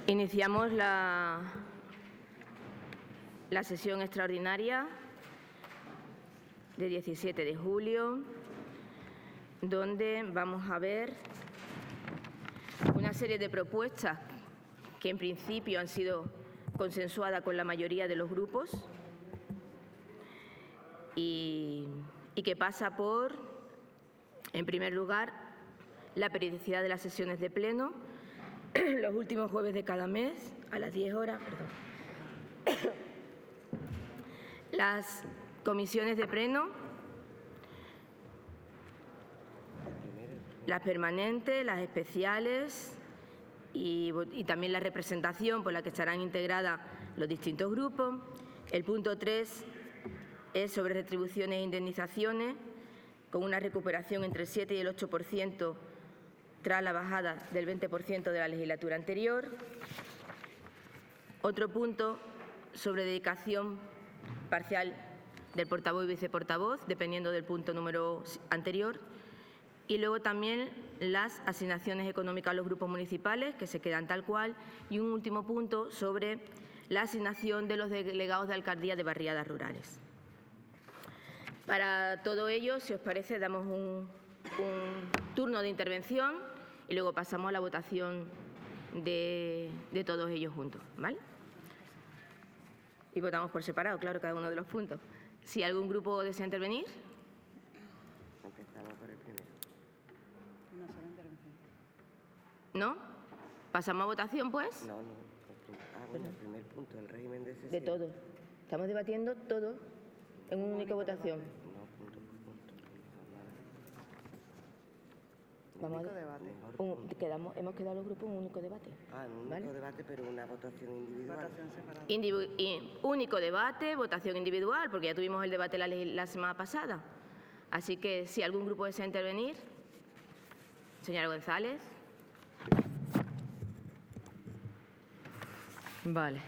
Iniciamos la sesión extraordinaria de 17 de julio, donde vamos a ver una serie de propuestas que en principio han sido consensuadas con la mayoría de los grupos y que pasa por, en primer lugar, la periodicidad de las sesiones de pleno, los últimos jueves de cada mes a las 10 horas. Las comisiones de pleno, las permanentes, las especiales y también la representación por la que estarán integradas los distintos grupos. El punto 3 es sobre retribuciones e indemnizaciones, con una recuperación entre el 7 y el 8% tras la bajada del 20% de la legislatura anterior. Otro punto sobre dedicación parcial del portavoz y viceportavoz, dependiendo del punto número anterior. Y luego también las asignaciones económicas a los grupos municipales, que se quedan tal cual. Y un último punto sobre la asignación de los delegados de alcaldía de barriadas rurales. Para todo ello, si os parece, damos un turno de intervención y luego pasamos a la votación de todos ellos juntos, ¿vale? Y votamos por separado, claro, cada uno de los puntos. Si algún grupo desea intervenir. Empezamos por el primero. Una sola intervención. ¿No? ¿Pasamos a votación, pues? No. Bueno, el primer punto, el régimen de sesión. De todo. Estamos debatiendo todo en una única votación. No, punto por punto. Vamos Único a debate. hemos quedado los grupos en un único debate. En un ¿vale? único debate, pero una votación individual. Votación separada. Único debate, votación individual, porque ya tuvimos el debate la semana pasada. Así que si algún grupo desea intervenir. Señora González. Vale.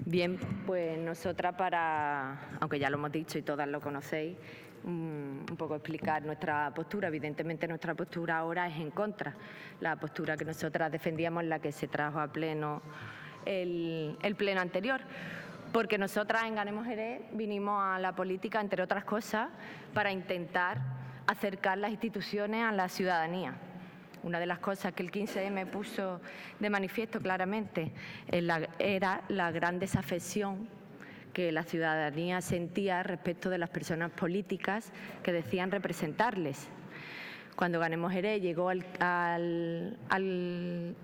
Bien, pues nosotras aunque ya lo hemos dicho y todas lo conocéis, un poco explicar nuestra postura. Evidentemente nuestra postura ahora es en contra. La postura que nosotras defendíamos, la que se trajo a pleno el pleno anterior. Porque nosotras en Ganemos Jerez vinimos a la política, entre otras cosas, para intentar acercar las instituciones a la ciudadanía. Una de las cosas que el 15M puso de manifiesto claramente era la gran desafección que la ciudadanía sentía respecto de las personas políticas que decían representarles. Cuando Ganemos Jerez llegó al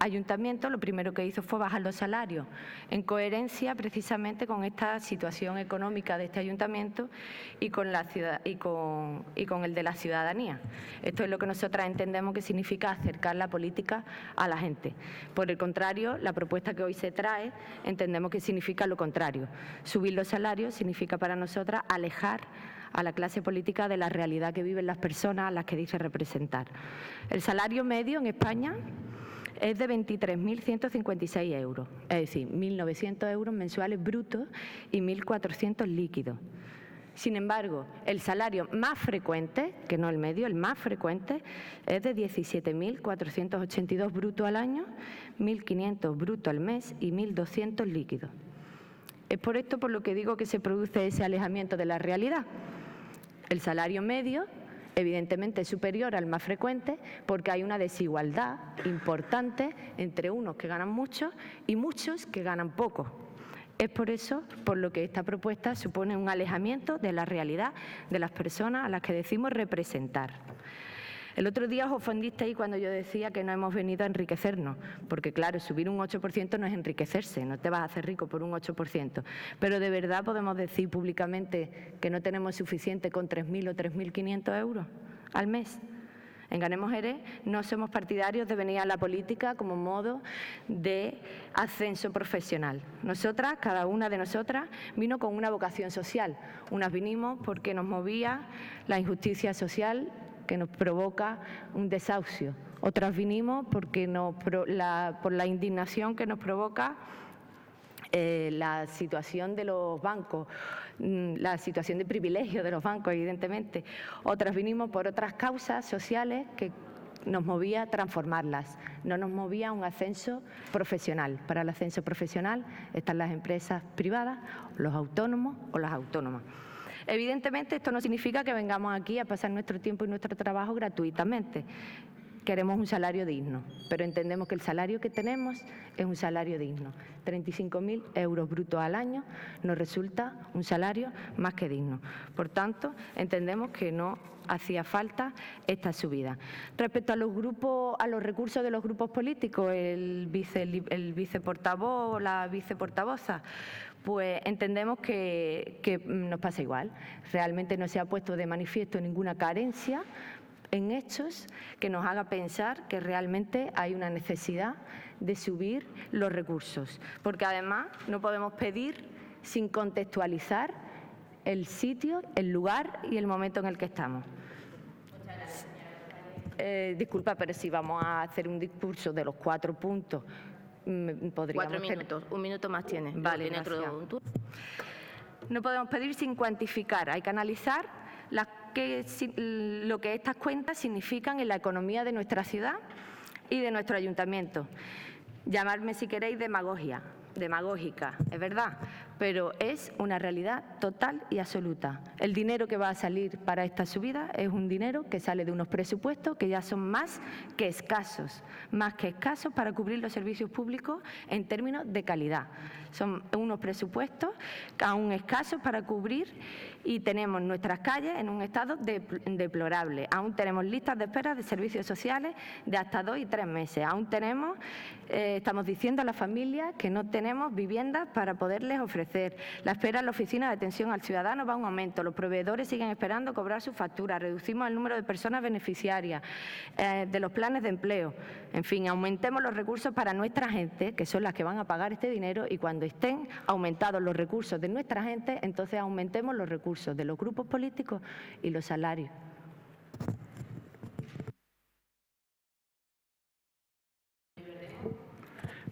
ayuntamiento, lo primero que hizo fue bajar los salarios, en coherencia precisamente con esta situación económica de este ayuntamiento y con el de la ciudadanía. Esto es lo que nosotras entendemos que significa acercar la política a la gente. Por el contrario, la propuesta que hoy se trae entendemos que significa lo contrario. Subir los salarios significa para nosotras alejar a la clase política de la realidad que viven las personas a las que dice representar. El salario medio en España es de 23.156 euros, es decir, 1.900 euros mensuales brutos y 1.400 líquidos. Sin embargo, el salario más frecuente, que no el medio, el más frecuente, es de 17.482 brutos al año, 1.500 brutos al mes y 1.200 líquidos. Es por esto por lo que digo que se produce ese alejamiento de la realidad. El salario medio, evidentemente, es superior al más frecuente porque hay una desigualdad importante entre unos que ganan mucho y muchos que ganan poco. Es por eso por lo que esta propuesta supone un alejamiento de la realidad de las personas a las que decimos representar. El otro día os ofendisteis cuando yo decía que no hemos venido a enriquecernos, porque claro, subir un 8% no es enriquecerse, no te vas a hacer rico por un 8%, pero de verdad podemos decir públicamente que no tenemos suficiente con 3.000 o 3.500 euros al mes. En Ganemos Jerez no somos partidarios de venir a la política como modo de ascenso profesional. Nosotras, cada una de nosotras, vino con una vocación social. Unas vinimos porque nos movía la injusticia social que nos provoca un desahucio. Otras vinimos porque por la indignación que nos provoca la situación de los bancos, la situación de privilegio de los bancos, evidentemente. Otras vinimos por otras causas sociales que nos movía transformarlas, no nos movía un ascenso profesional. Para el ascenso profesional están las empresas privadas, los autónomos o las autónomas. Evidentemente esto no significa que vengamos aquí a pasar nuestro tiempo y nuestro trabajo gratuitamente. Queremos un salario digno, pero entendemos que el salario que tenemos es un salario digno. 35.000 euros brutos al año nos resulta un salario más que digno. Por tanto, entendemos que no hacía falta esta subida. Respecto a los grupos, a los recursos de los grupos políticos, el viceportavoz o la viceportavoza, pues entendemos que nos pasa igual. Realmente no se ha puesto de manifiesto ninguna carencia en hechos que nos haga pensar que realmente hay una necesidad de subir los recursos. Porque además no podemos pedir sin contextualizar el sitio, el lugar y el momento en el que estamos. Disculpa, pero si vamos a hacer un discurso de los 4 puntos, podríamos... 4 minutos, un minuto más tiene. Vale, tiene otro gracias. turno. No podemos pedir sin cuantificar, hay que analizar lo que estas cuentas significan en la economía de nuestra ciudad y de nuestro ayuntamiento. Llamadme si queréis demagógica, es verdad, pero es una realidad total y absoluta. El dinero que va a salir para esta subida es un dinero que sale de unos presupuestos que ya son más que escasos para cubrir los servicios públicos en términos de calidad. Son unos presupuestos aún escasos para cubrir y tenemos nuestras calles en un estado deplorable. Aún tenemos listas de espera de servicios sociales de hasta 2 y 3 meses. Aún tenemos, estamos diciendo a las familias que no tenemos viviendas para poderles ofrecer. La espera en la oficina de atención al ciudadano va a un aumento. Los proveedores siguen esperando cobrar sus facturas. Reducimos el número de personas beneficiarias de los planes de empleo. En fin, aumentemos los recursos para nuestra gente, que son las que van a pagar este dinero, y cuando estén aumentados los recursos de nuestra gente, entonces aumentemos los recursos de los grupos políticos y los salarios.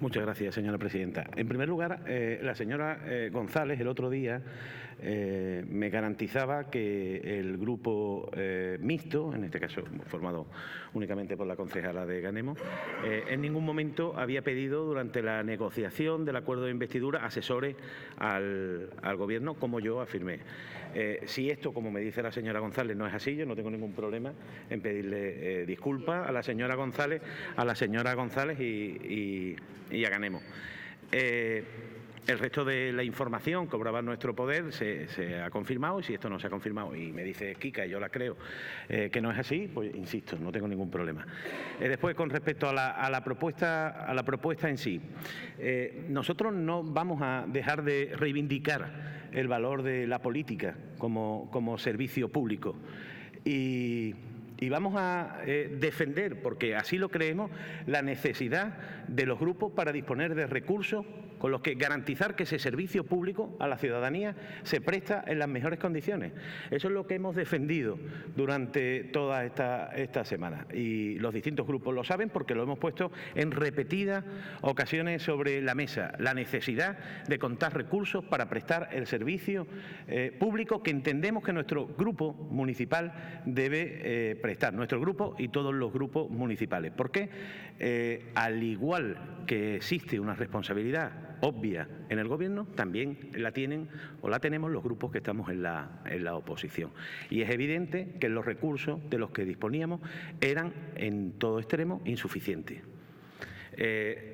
Muchas gracias, señora presidenta. En primer lugar, la señora González el otro día me garantizaba que el grupo mixto, en este caso formado únicamente por la concejala de Ganemo, en ningún momento había pedido durante la negociación del acuerdo de investidura asesores al Gobierno, como yo afirmé. Si esto, como me dice la señora González, no es así, yo no tengo ningún problema en pedirle disculpas a la señora González, y a Ganemo. El resto de la información que obraba en nuestro poder se ha confirmado, y si esto no se ha confirmado y me dice Kika, y yo la creo, que no es así, pues insisto, no tengo ningún problema. Después, con respecto a la propuesta en sí, nosotros no vamos a dejar de reivindicar el valor de la política como servicio público y vamos a defender, porque así lo creemos, la necesidad de los grupos para disponer de recursos con los que garantizar que ese servicio público a la ciudadanía se presta en las mejores condiciones. Eso es lo que hemos defendido durante toda esta semana, y los distintos grupos lo saben porque lo hemos puesto en repetidas ocasiones sobre la mesa, la necesidad de contar recursos para prestar el servicio público que entendemos que nuestro grupo municipal debe prestar, nuestro grupo y todos los grupos municipales. Porque al igual que existe una responsabilidad obvia en el Gobierno, también la tienen o la tenemos los grupos que estamos en la oposición. Y es evidente que los recursos de los que disponíamos eran en todo extremo insuficientes.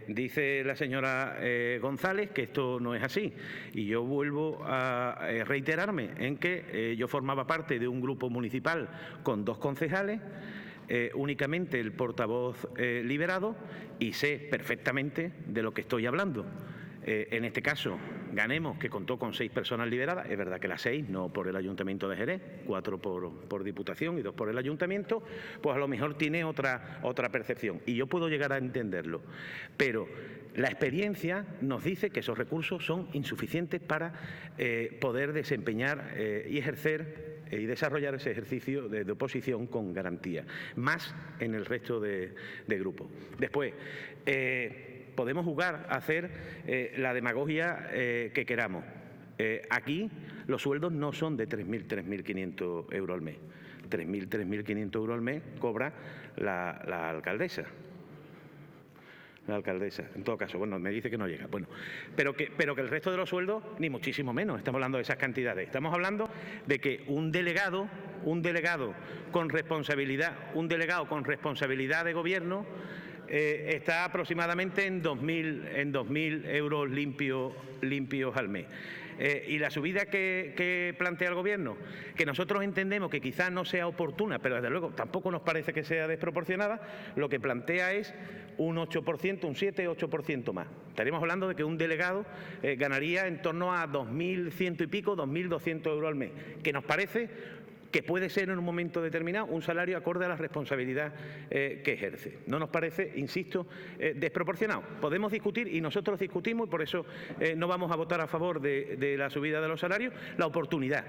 Dice la señora González que esto no es así, y yo vuelvo a reiterarme en que yo formaba parte de un grupo municipal con 2 concejales, únicamente el portavoz liberado, y sé perfectamente de lo que estoy hablando. En este caso, Ganemos, que contó con 6 personas liberadas, es verdad que las 6 no por el Ayuntamiento de Jerez, 4 por Diputación y 2 por el Ayuntamiento, pues a lo mejor tiene otra percepción, y yo puedo llegar a entenderlo, pero la experiencia nos dice que esos recursos son insuficientes para poder desempeñar y ejercer y desarrollar ese ejercicio de oposición con garantía, más en el resto de grupos. Después, podemos jugar a hacer la demagogia que queramos. Aquí los sueldos no son de 3.000, 3.500 euros al mes. 3.000, 3.500 euros al mes cobra la alcaldesa. La alcaldesa, en todo caso, bueno, me dice que no llega. Bueno, pero que el resto de los sueldos, ni muchísimo menos, estamos hablando de esas cantidades. Estamos hablando de que un delegado con responsabilidad de gobierno está aproximadamente en 2.000 euros limpios al mes. Y la subida que plantea el Gobierno, que nosotros entendemos que quizás no sea oportuna, pero desde luego tampoco nos parece que sea desproporcionada, lo que plantea es un 8%, un 7-8% más. Estaríamos hablando de que un delegado ganaría en torno a 2.100 y pico, 2.200 euros al mes, que nos parece que puede ser en un momento determinado un salario acorde a la responsabilidad que ejerce. No nos parece, insisto, desproporcionado. Podemos discutir, y nosotros discutimos, y por eso no vamos a votar a favor de la subida de los salarios, la oportunidad.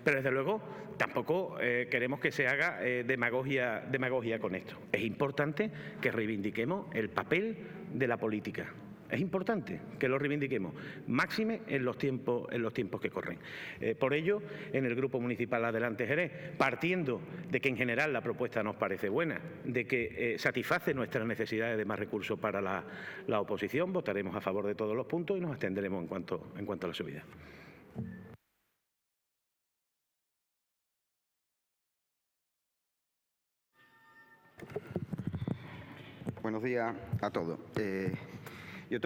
Pero desde luego tampoco queremos que se haga demagogia con esto. Es importante que reivindiquemos el papel de la política. Es importante que lo reivindiquemos, máxime en los tiempos que corren. Por ello, en el Grupo Municipal Adelante Jerez, partiendo de que en general la propuesta nos parece buena, de que satisface nuestras necesidades de más recursos para la oposición, votaremos a favor de todos los puntos y nos abstendremos en cuanto a la subida. Buenos días a todos. Yo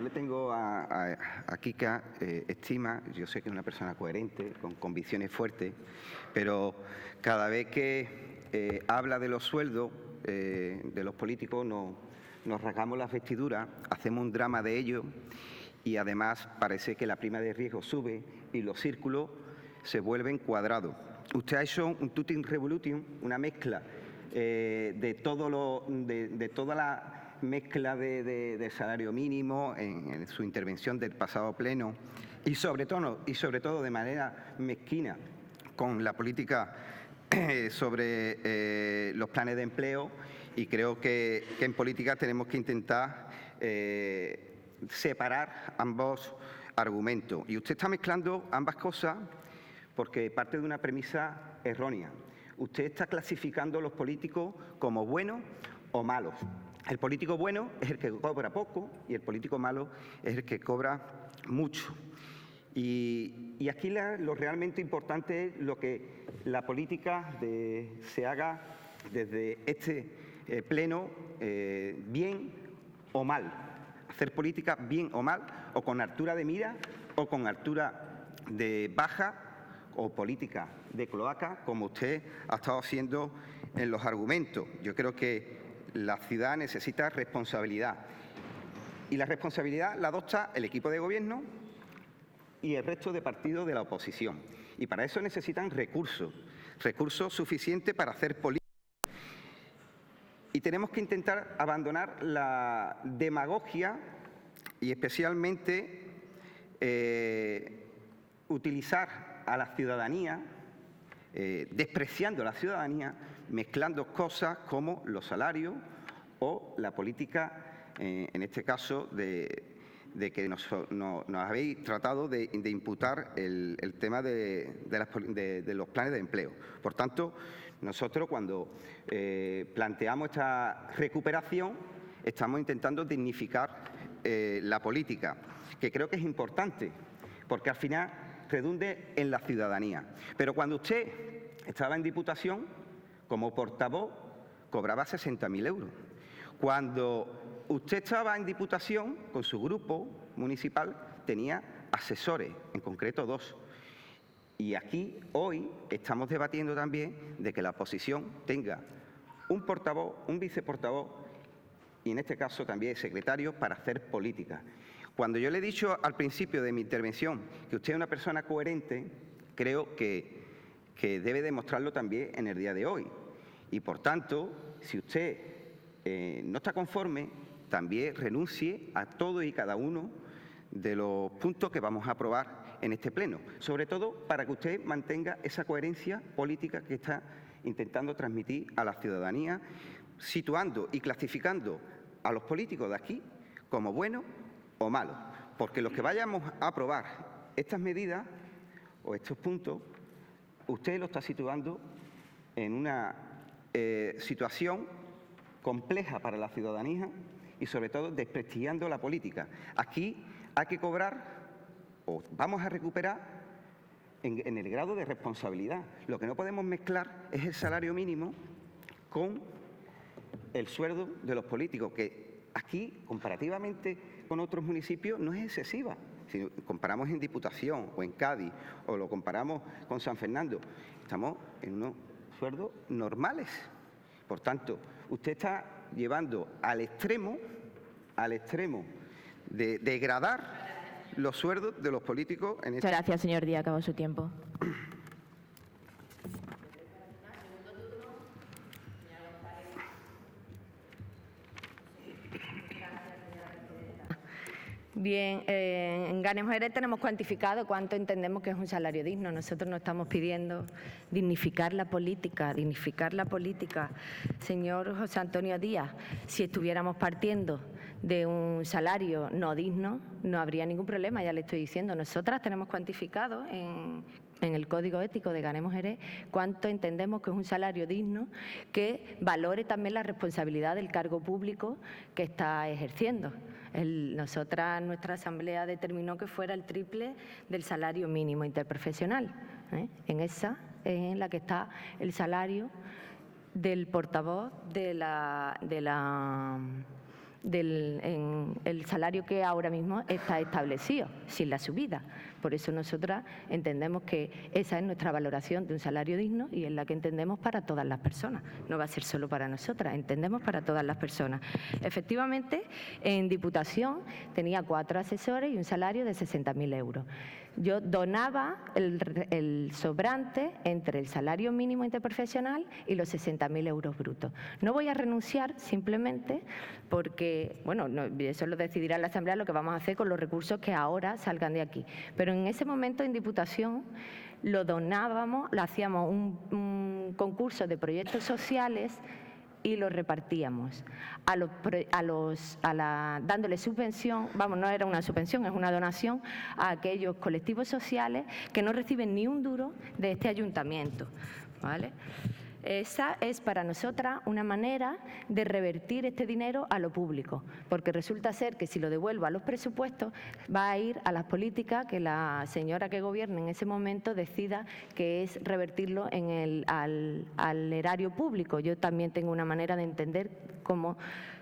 le tengo a Kika estima, yo sé que es una persona coherente, con convicciones fuertes, pero cada vez que habla de los sueldos de los políticos nos rasgamos las vestiduras, hacemos un drama de ello y además parece que la prima de riesgo sube y los círculos se vuelven cuadrados. Usted ha hecho un tutti revolutum, una mezcla de toda la mezcla de salario mínimo en su intervención del pasado pleno y sobre todo de manera mezquina con la política sobre los planes de empleo, y creo que en política tenemos que intentar separar ambos argumentos. Y usted está mezclando ambas cosas porque parte de una premisa errónea. Usted está clasificando a los políticos como buenos o malos. El político bueno es el que cobra poco y el político malo es el que cobra mucho. Y aquí lo realmente importante es lo que la política se haga desde este pleno bien o mal. Hacer política bien o mal, o con altura de mira o con altura de baja, o política de cloaca, como usted ha estado haciendo en los argumentos. Yo creo que la ciudad necesita responsabilidad, y la responsabilidad la adopta el equipo de gobierno y el resto de partidos de la oposición, y para eso necesitan recursos suficientes para hacer política. Y tenemos que intentar abandonar la demagogia y especialmente utilizar a la ciudadanía, despreciando a la ciudadanía, mezclando cosas como los salarios o la política, en este caso, de que nos habéis tratado de imputar el tema de los planes de empleo. Por tanto, nosotros cuando planteamos esta recuperación estamos intentando dignificar la política, que creo que es importante, porque al final redunde en la ciudadanía. Pero cuando usted estaba en Diputación, como portavoz, cobraba 60.000 euros. Cuando usted estaba en Diputación, con su grupo municipal, tenía asesores, en concreto 2. Y aquí, hoy, estamos debatiendo también de que la oposición tenga un portavoz, un viceportavoz y, en este caso, también secretarios para hacer política. Cuando yo le he dicho al principio de mi intervención que usted es una persona coherente, creo que debe demostrarlo también en el día de hoy. Y, por tanto, si usted no está conforme, también renuncie a todo y cada uno de los puntos que vamos a aprobar en este pleno, sobre todo para que usted mantenga esa coherencia política que está intentando transmitir a la ciudadanía, situando y clasificando a los políticos de aquí como buenos o malos, porque los que vayamos a aprobar estas medidas o estos puntos, usted lo está situando en una situación compleja para la ciudadanía y, sobre todo, desprestigiando la política. Aquí hay que cobrar, o vamos a recuperar, en el grado de responsabilidad. Lo que no podemos mezclar es el salario mínimo con el sueldo de los políticos, que aquí, comparativamente con otros municipios, no es excesiva. Si comparamos en Diputación o en Cádiz o lo comparamos con San Fernando, estamos en unos sueldos normales. Por tanto, usted está llevando al extremo de degradar los sueldos de los políticos en Muchas gracias, señor Díaz. Acabó su tiempo. Bien, en Ganemos Eres tenemos cuantificado cuánto entendemos que es un salario digno. Nosotros no estamos pidiendo dignificar la política. Señor José Antonio Díaz, si estuviéramos partiendo de un salario no digno, no habría ningún problema, ya le estoy diciendo. Nosotras tenemos cuantificado en el Código Ético de Ganemos Eres cuánto entendemos que es un salario digno que valore también la responsabilidad del cargo público que está ejerciendo. Nuestra asamblea determinó que fuera el triple del salario mínimo interprofesional. En esa es en la que está el salario del portavoz el salario que ahora mismo está establecido, sin la subida. Por eso nosotras entendemos que esa es nuestra valoración de un salario digno y es la que entendemos para todas las personas. No va a ser solo para nosotras, entendemos para todas las personas. Efectivamente, en Diputación tenía 4 asesores y un salario de 60.000 euros. Yo donaba el sobrante entre el salario mínimo interprofesional y los 60.000 euros brutos. No voy a renunciar simplemente porque, bueno, eso lo decidirá la Asamblea, lo que vamos a hacer con los recursos que ahora salgan de aquí. Pero en ese momento en Diputación lo donábamos, lo hacíamos un concurso de proyectos sociales y lo repartíamos dándole subvención, no era una subvención, es una donación a aquellos colectivos sociales que no reciben ni un duro de este ayuntamiento, ¿vale? Esa es para nosotras una manera de revertir este dinero a lo público, porque resulta ser que si lo devuelvo a los presupuestos va a ir a las políticas que la señora que gobierne en ese momento decida que es revertirlo al erario público. Yo también tengo una manera de entender cómo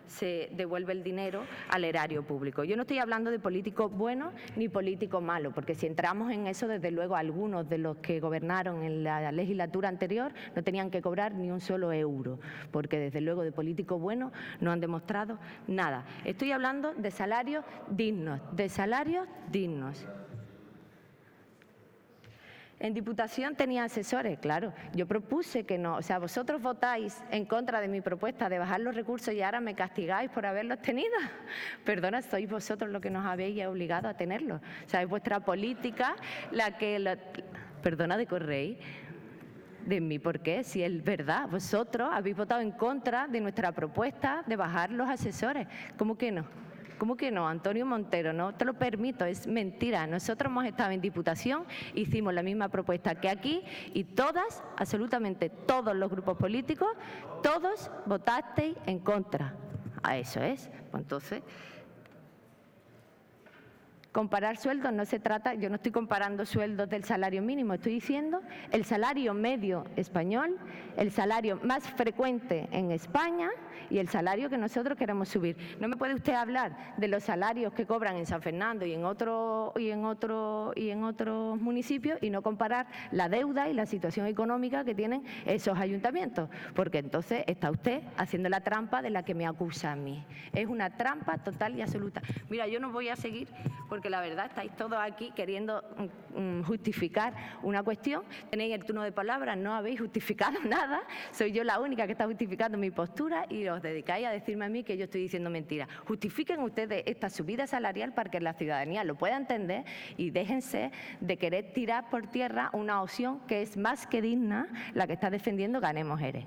se devuelve el dinero al erario público. Yo no estoy hablando de políticos buenos ni políticos malos, porque si entramos en eso, desde luego algunos de los que gobernaron en la legislatura anterior no tenían que cobrar ni un solo euro, porque desde luego de políticos buenos no han demostrado nada. Estoy hablando de salarios dignos, En Diputación tenía asesores, claro. Yo propuse que no, o sea, vosotros votáis en contra de mi propuesta de bajar los recursos y ahora me castigáis por haberlos tenido. Perdona, sois vosotros los que nos habéis obligado a tenerlos. O sea, es vuestra política la que... Perdona, de correí. De mí, ¿por qué? Si es verdad, vosotros habéis votado en contra de nuestra propuesta de bajar los asesores. ¿Cómo que no? ¿Cómo que no, Antonio Montero? No te lo permito, es mentira. Nosotros hemos estado en Diputación, hicimos la misma propuesta que aquí y todas, absolutamente todos los grupos políticos, todos votasteis en contra. A eso es. Pues entonces, comparar sueldos no se trata, yo no estoy comparando sueldos del salario mínimo, estoy diciendo el salario medio español, el salario más frecuente en España y el salario que nosotros queremos subir. No me puede usted hablar de los salarios que cobran en San Fernando y en otros municipios y no comparar la deuda y la situación económica que tienen esos ayuntamientos, porque entonces está usted haciendo la trampa de la que me acusa a mí. Es una trampa total y absoluta. Mira, yo no voy a seguir porque la verdad estáis todos aquí queriendo justificar una cuestión, tenéis el turno de palabra, no habéis justificado nada, soy yo la única que está justificando mi postura y os dedicáis a decirme a mí que yo estoy diciendo mentiras. Justifiquen ustedes esta subida salarial para que la ciudadanía lo pueda entender y déjense de querer tirar por tierra una opción que es más que digna, la que está defendiendo Ganemos Eres.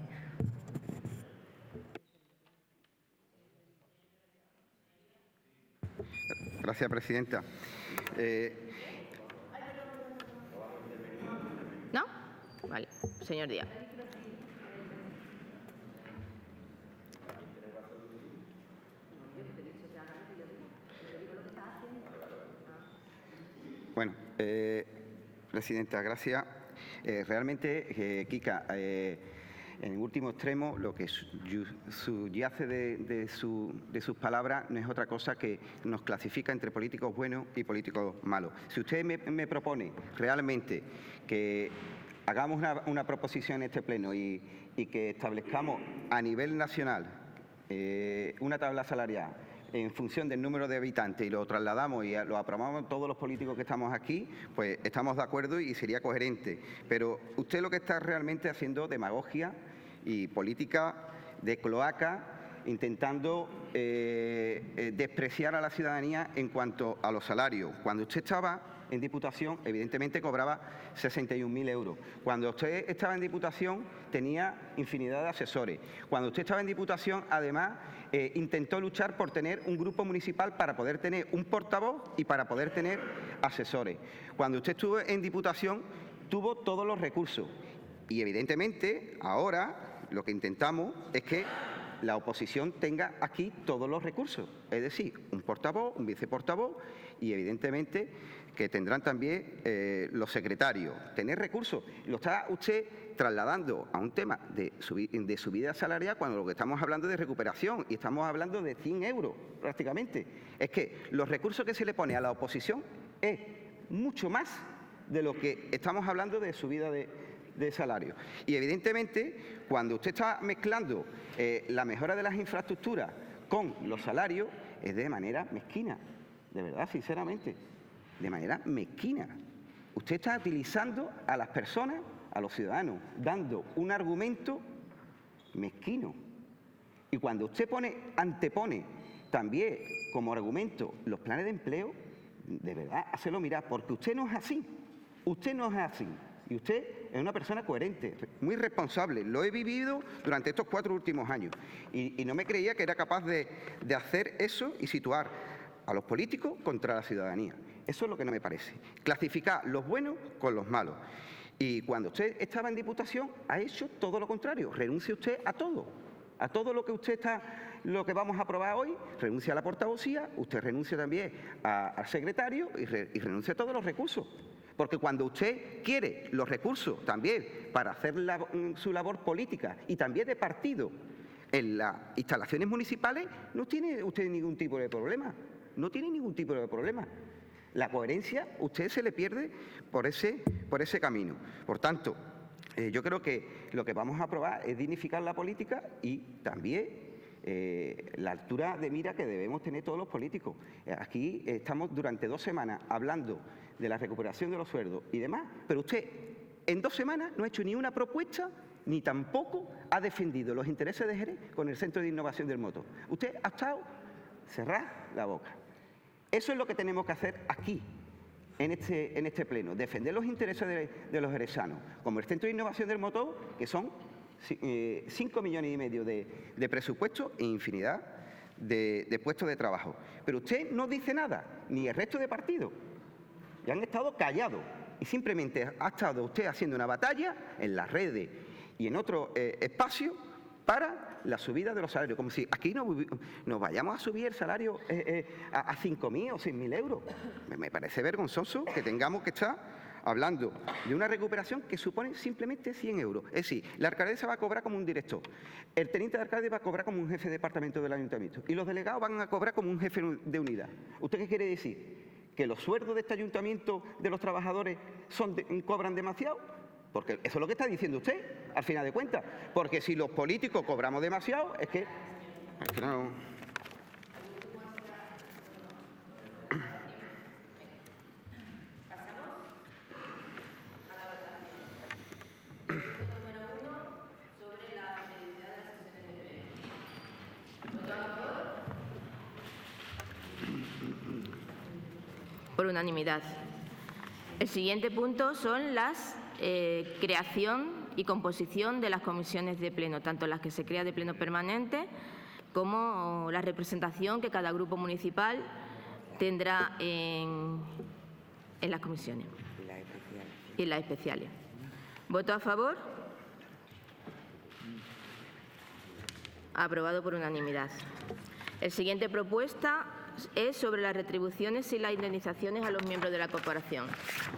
Gracias, presidenta. ¿No? Vale, señor Díaz. Bueno, presidenta, gracias. Realmente, Kika, en el último extremo, lo que subyace de sus palabras no es otra cosa que nos clasifica entre políticos buenos y políticos malos. Si usted me propone realmente que hagamos una proposición en este pleno y que establezcamos a nivel nacional una tabla salarial en función del número de habitantes y lo trasladamos y lo aprobamos todos los políticos que estamos aquí, pues estamos de acuerdo y sería coherente. Pero usted lo que está realmente haciendo demagogia y política de cloaca, intentando despreciar a la ciudadanía en cuanto a los salarios. Cuando usted estaba en Diputación, evidentemente cobraba 61.000 euros. Cuando usted estaba en Diputación, tenía infinidad de asesores. Cuando usted estaba en Diputación, además, intentó luchar por tener un grupo municipal para poder tener un portavoz y para poder tener asesores. Cuando usted estuvo en Diputación, tuvo todos los recursos. Y, evidentemente, ahora lo que intentamos es que la oposición tenga aquí todos los recursos, es decir, un portavoz, un viceportavoz y, evidentemente, que tendrán también los secretarios. Tener recursos. Lo está usted trasladando a un tema de subida salarial cuando lo que estamos hablando es de recuperación y estamos hablando de 100 euros prácticamente. Es que los recursos que se le pone a la oposición es mucho más de lo que estamos hablando de subida de salario. Y evidentemente, cuando usted está mezclando la mejora de las infraestructuras con los salarios, es de manera mezquina, de verdad, sinceramente, de manera mezquina. Usted está utilizando a las personas, a los ciudadanos, dando un argumento mezquino. Y cuando usted antepone también como argumento los planes de empleo, de verdad, hácelo mirar, porque usted no es así. Usted no es así. Y usted es una persona coherente, muy responsable. Lo he vivido durante estos 4 últimos años. Y no me creía que era capaz de hacer eso y situar a los políticos contra la ciudadanía. Eso es lo que no me parece. Clasificar los buenos con los malos. Y cuando usted estaba en Diputación, ha hecho todo lo contrario. Renuncia usted a todo. A todo lo que vamos a aprobar hoy, renuncia a la portavocía, usted renuncia también al secretario y renuncia a todos los recursos. Porque cuando usted quiere los recursos también para hacer su labor política y también de partido en las instalaciones municipales, no tiene usted ningún tipo de problema. No tiene ningún tipo de problema. La coherencia, usted se le pierde por ese camino. Por tanto, yo creo que lo que vamos a aprobar es dignificar la política y también la altura de mira que debemos tener todos los políticos. Aquí estamos durante 2 semanas hablando de la recuperación de los sueldos y demás, pero usted en 2 semanas no ha hecho ni una propuesta ni tampoco ha defendido los intereses de Jerez con el Centro de Innovación del Motor. Usted ha estado cerrar la boca. Eso es lo que tenemos que hacer aquí, en este pleno, defender los intereses de los jerezanos, como el Centro de Innovación del Motor, que son 5,5 millones de presupuesto e infinidad de puestos de trabajo. Pero usted no dice nada, ni el resto de partidos, y han estado callados, y simplemente ha estado usted haciendo una batalla en las redes y en otros espacios para la subida de los salarios, como si aquí nos vayamos a subir el salario a 5.000 o 6.000 euros. Me parece vergonzoso que tengamos que estar hablando de una recuperación que supone simplemente 100 euros. Es decir, la alcaldesa va a cobrar como un director, el teniente de alcalde va a cobrar como un jefe de departamento del ayuntamiento y los delegados van a cobrar como un jefe de unidad. ¿Usted qué quiere decir? ¿Que los sueldos de este ayuntamiento de los trabajadores cobran demasiado? Porque eso es lo que está diciendo usted, al final de cuentas. Porque si los políticos cobramos demasiado, es que no. Por unanimidad. El siguiente punto son las creación y composición de las comisiones de pleno, tanto las que se crea de pleno permanente como la representación que cada grupo municipal tendrá en las comisiones Y las especiales. y en las especiales. ¿Voto a favor? Aprobado por unanimidad. La siguiente propuesta es sobre las retribuciones y las indemnizaciones a los miembros de la corporación.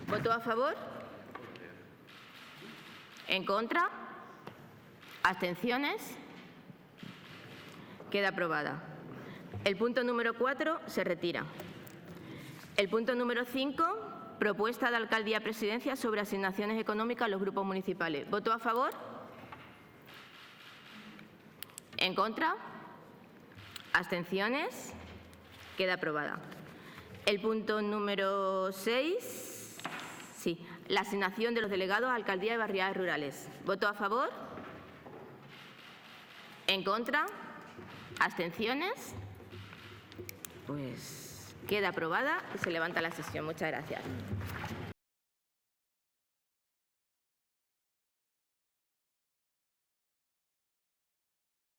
¿Voto a favor? ¿En contra? ¿Abstenciones? Queda aprobada. El punto número 4 se retira. El punto número 5, propuesta de Alcaldía-Presidencia sobre asignaciones económicas a los grupos municipales. ¿Voto a favor? ¿En contra? ¿Abstenciones? Queda aprobada. El punto número 6, sí, la asignación de los delegados a alcaldías y barriadas rurales. ¿Voto a favor? ¿En contra? ¿Abstenciones? Pues queda aprobada y se levanta la sesión. Muchas gracias.